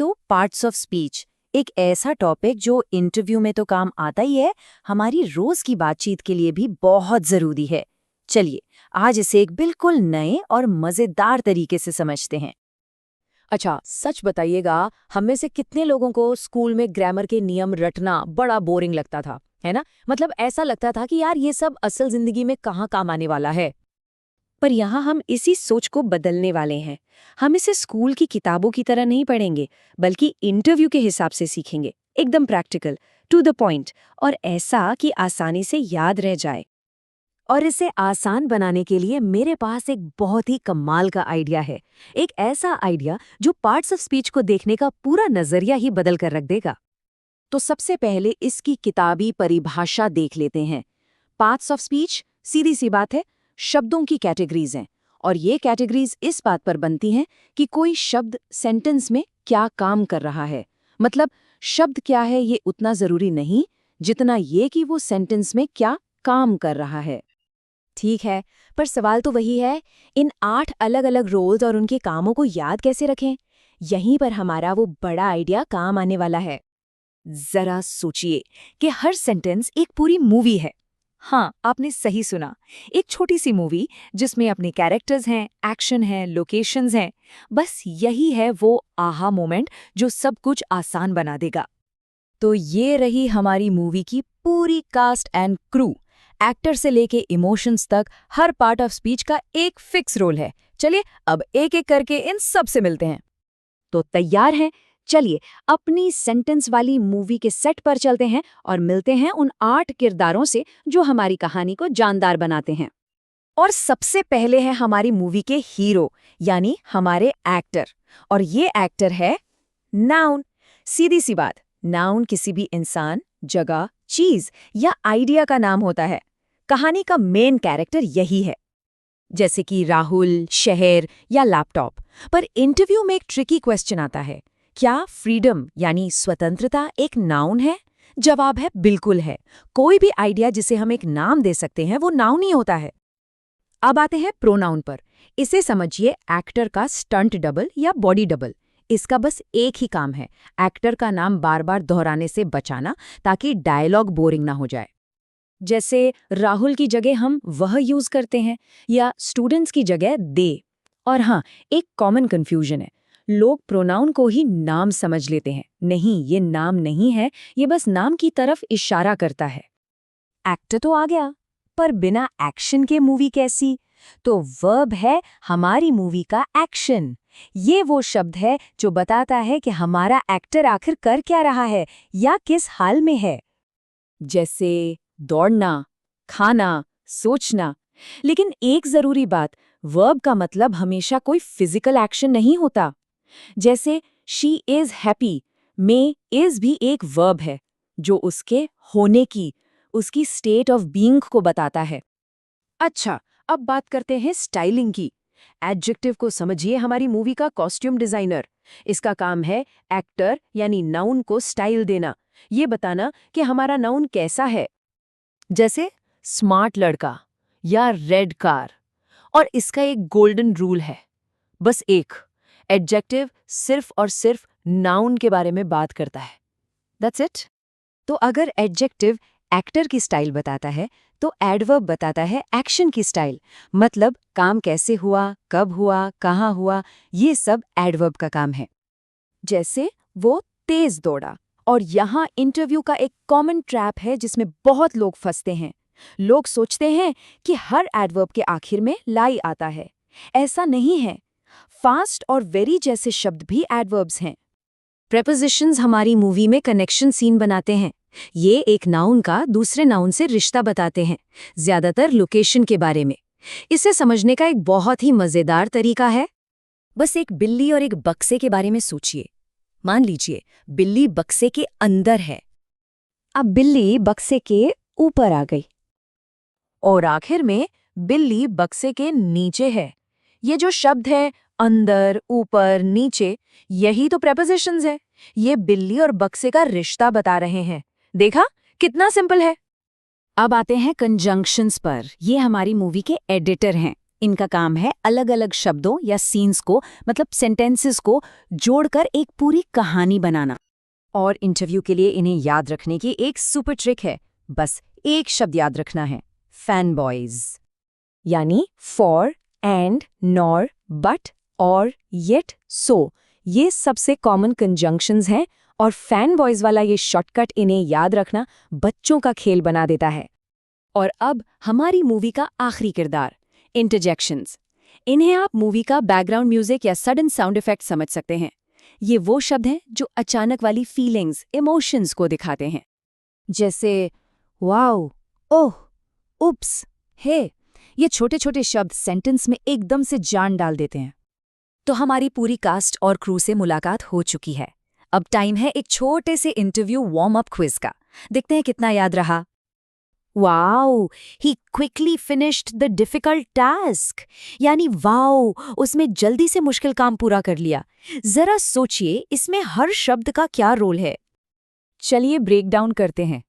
तो parts of speech, एक ऐसा टॉपिक जो इंटरव्यू में तो काम आता ही है, हमारी रोज की बातचीत के लिए भी बहुत जरूरी है। चलिए आज इसे एक बिल्कुल नए और मजेदार तरीके से समझते हैं। अच्छा, सच बताइएगा, हम में से कितने लोगों को स्कूल में ग्रामर के नियम रटना बड़ा बोरिंग लगता था, है ना? मतलब ऐसा लगता था कि यार ये सब असल जिंदगी में कहाँ काम आने वाला है। पर यहाँ हम इसी सोच को बदलने वाले हैं। हम इसे स्कूल की किताबों की तरह नहीं पढ़ेंगे, बल्कि इंटरव्यू के हिसाब से सीखेंगे, एकदम प्रैक्टिकल, टू द पॉइंट, और ऐसा कि आसानी से याद रह जाए। और इसे आसान बनाने के लिए मेरे पास एक बहुत ही कमाल का आइडिया है। एक ऐसा आइडिया जो पार्ट्स ऑफ स्पीच को देखने का पूरा नजरिया ही बदल कर रख देगा। तो सबसे पहले इसकी किताबी परिभाषा देख लेते हैं। पार्ट्स ऑफ स्पीच सीधी सी बात है, शब्दों की कैटेगरीज हैं, और ये कैटेगरीज इस बात पर बनती हैं कि कोई शब्द सेंटेंस में क्या काम कर रहा है। मतलब शब्द क्या है ये उतना जरूरी नहीं जितना ये कि वो सेंटेंस में क्या काम कर रहा है। ठीक है, पर सवाल तो वही है, इन 8 अलग अलग रोल्स और उनके कामों को याद कैसे रखें? यहीं पर हमारा वो बड़ा आइडिया काम आने वाला है। जरा सोचिए कि हर सेंटेंस एक पूरी मूवी है। हाँ, आपने सही सुना, एक छोटी सी मूवी जिसमें अपने कैरेक्टर्स हैं, एक्शन है, लोकेशंस हैं। बस यही है वो आहा मोमेंट जो सब कुछ आसान बना देगा। तो ये रही हमारी मूवी की पूरी कास्ट एंड क्रू। एक्टर से लेके इमोशंस तक हर पार्ट ऑफ स्पीच का एक फिक्स रोल है। चलिए अब एक एक करके इन सब से मिलते हैं। तो तैयार हैं? चलिए अपनी सेंटेंस वाली मूवी के सेट पर चलते हैं और मिलते हैं उन 8 किरदारों से जो हमारी कहानी को जानदार बनाते हैं। और सबसे पहले है हमारी मूवी के हीरो, यानी हमारे एक्टर। और ये एक्टर है नाउन। सीधी सी बात, नाउन किसी भी इंसान, जगह, चीज या आइडिया का नाम होता है। कहानी का मेन कैरेक्टर यही है, जैसे कि राहुल, शहर या लैपटॉप। पर इंटरव्यू में एक ट्रिकी क्वेश्चन आता है, क्या फ्रीडम यानी स्वतंत्रता एक नाउन है? जवाब है बिल्कुल है। कोई भी आइडिया जिसे हम एक नाम दे सकते हैं वो नाउन ही होता है। अब आते हैं प्रोनाउन पर। इसे समझिए एक्टर का स्टंट डबल या बॉडी डबल। इसका बस एक ही काम है, एक्टर का नाम बार बार दोहराने से बचाना, ताकि डायलॉग बोरिंग ना हो जाए। जैसे राहुल की जगह हम वह यूज करते हैं, या स्टूडेंट्स की जगह दे। और हाँ, एक कॉमन कंफ्यूजन है, लोग प्रोनाउन को ही नाम समझ लेते हैं। नहीं, ये नाम नहीं है, ये बस नाम की तरफ इशारा करता है। एक्टर तो आ गया, पर बिना एक्शन के मूवी कैसी? तो वर्ब है हमारी मूवी का एक्शन। ये वो शब्द है जो बताता है कि हमारा एक्टर आखिर कर क्या रहा है या किस हाल में है। जैसे दौड़ना, खाना, सोचना। लेकिन एक जरूरी बात, वर्ब का मतलब हमेशा कोई फिजिकल एक्शन नहीं होता। जैसे शी इज हैप्पी में इज भी एक वर्ब है जो उसके होने की, उसकी स्टेट ऑफ बीइंग को बताता है। अच्छा, अब बात करते हैं स्टाइलिंग की। एडजेक्टिव को समझिए हमारी मूवी का कॉस्ट्यूम डिजाइनर। इसका काम है एक्टर यानी नाउन को स्टाइल देना, ये बताना कि हमारा नाउन कैसा है। जैसे स्मार्ट लड़का या रेड कार। और इसका एक गोल्डन रूल है, बस एक, एडजेक्टिव सिर्फ और सिर्फ नाउन के बारे में बात करता है। That's it. तो अगर एडजेक्टिव एक्टर की स्टाइल बताता है, तो एडवर्ब बताता है एक्शन की स्टाइल। मतलब काम कैसे हुआ, कब हुआ, कहाँ हुआ, ये सब एडवर्ब का काम है। जैसे वो तेज दौड़ा। और यहाँ इंटरव्यू का एक कॉमन ट्रैप है जिसमें बहुत लोग फंसते हैं। लोग सोचते हैं कि हर एडवर्ब के आखिर में लाई आता है। ऐसा नहीं है। फास्ट और वेरी जैसे शब्द भी एडवर्ब्स हैं। प्रेपोजिशंस हमारी मूवी में कनेक्शन सीन बनाते हैं। ये एक नाउन का दूसरे नाउन से रिश्ता बताते हैं, ज्यादातर लोकेशन के बारे में। इसे समझने का एक बहुत ही मजेदार तरीका है। बस एक बिल्ली और एक बक्से के बारे में सोचिए। मान लीजिए बिल्ली बक्से के अंदर है, अब बिल्ली बक्से के ऊपर आ गई, और आखिर में बिल्ली बक्से के नीचे है। ये जो शब्द है अंदर, ऊपर, नीचे, यही तो प्रेपोजिशंस है। ये बिल्ली और बक्से का रिश्ता बता रहे हैं। देखा कितना सिंपल है। अब आते हैं कंजंक्शंस पर। ये हमारी मूवी के एडिटर हैं। इनका काम है अलग अलग शब्दों या सीन्स को, मतलब सेंटेंसेस को जोड़कर एक पूरी कहानी बनाना। और इंटरव्यू के लिए इन्हें याद रखने की एक सुपर ट्रिक है। बस एक शब्द याद रखना है, फैन बॉयज। यानी फॉर, एंड, नॉर, बट, और, येट, सो, ये सबसे कॉमन कंजंक्शंस हैं और फैन बॉयज वाला ये शॉर्टकट इन्हें याद रखना बच्चों का खेल बना देता है। और अब हमारी मूवी का आखिरी किरदार, इंटरजेक्शंस। इन्हें आप मूवी का बैकग्राउंड म्यूजिक या सडन साउंड इफेक्ट समझ सकते हैं। ये वो शब्द हैं जो अचानक वाली फीलिंग्स, इमोशंस को दिखाते हैं। जैसे वाओ, ओह, उप्स, हे। ये छोटे छोटे शब्द सेंटेंस में एकदम से जान डाल देते हैं। तो हमारी पूरी कास्ट और क्रू से मुलाकात हो चुकी है। अब टाइम है एक छोटे से इंटरव्यू वार्म अप क्विज का। देखते हैं कितना याद रहा। Wow, he quickly finished the difficult task. यानी वाओ, उसमें जल्दी से मुश्किल काम पूरा कर लिया। जरा सोचिए इसमें हर शब्द का क्या रोल है। चलिए ब्रेक डाउन करते हैं।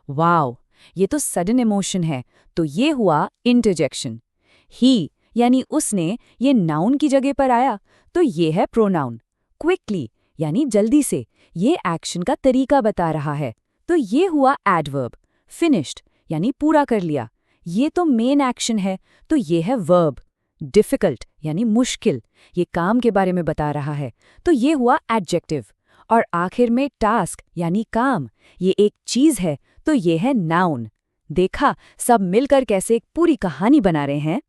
वाओ, ये तो सडन इमोशन है, तो ये हुआ इंटरजेक्शन। ही यानी उसने, ये नाउन की जगह पर आया, तो ये है प्रोनाउन। क्विकली यानी जल्दी से, ये एक्शन का तरीका बता रहा है, तो ये हुआ एडवर्ब। फिनिश्ड यानी पूरा कर लिया, ये तो मेन एक्शन है, तो ये है वर्ब। डिफिकल्ट यानी मुश्किल, ये काम के बारे में बता रहा है, तो ये हुआ एडजेक्टिव। और आखिर में टास्क यानी काम, ये एक चीज है, तो ये है नाउन। देखा, सब मिलकर कैसे एक पूरी कहानी बना रहे हैं।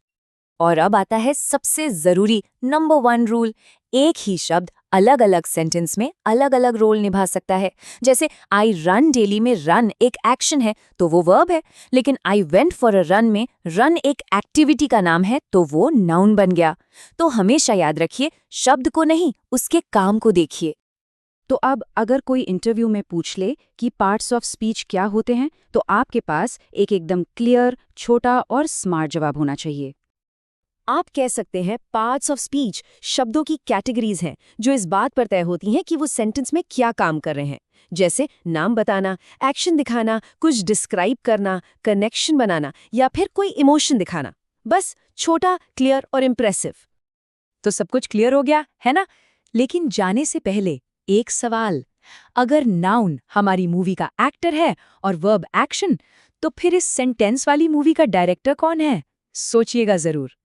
और अब आता है सबसे जरूरी नंबर 1 रूल। एक ही शब्द अलग अलग सेंटेंस में अलग अलग रोल निभा सकता है। जैसे आई रन डेली में रन एक एक्शन है, तो वो वर्ब है, लेकिन I went for a run में रन एक एक्टिविटी का नाम है, तो वो नाउन बन गया। तो हमेशा याद रखिए, शब्द को नहीं, उसके काम को देखिए। तो अब अगर कोई इंटरव्यू में पूछ ले कि पार्ट्स ऑफ स्पीच क्या होते हैं, तो आपके पास एक एकदम क्लियर, छोटा और स्मार्ट जवाब होना चाहिए। आप कह सकते हैं पार्ट्स ऑफ स्पीच शब्दों की कैटेगरीज हैं जो इस बात पर तय होती हैं कि वो सेंटेंस में क्या काम कर रहे हैं। जैसे नाम बताना, एक्शन दिखाना, कुछ डिस्क्राइब करना, कनेक्शन बनाना या फिर कोई इमोशन दिखाना। बस छोटा, क्लियर और इम्प्रेसिव। तो सब कुछ क्लियर हो गया है ना? लेकिन जाने से पहले एक सवाल। अगर नाउन हमारी मूवी का एक्टर है और वर्ब एक्शन, तो फिर इस सेंटेंस वाली मूवी का डायरेक्टर कौन है? सोचिएगा जरूर।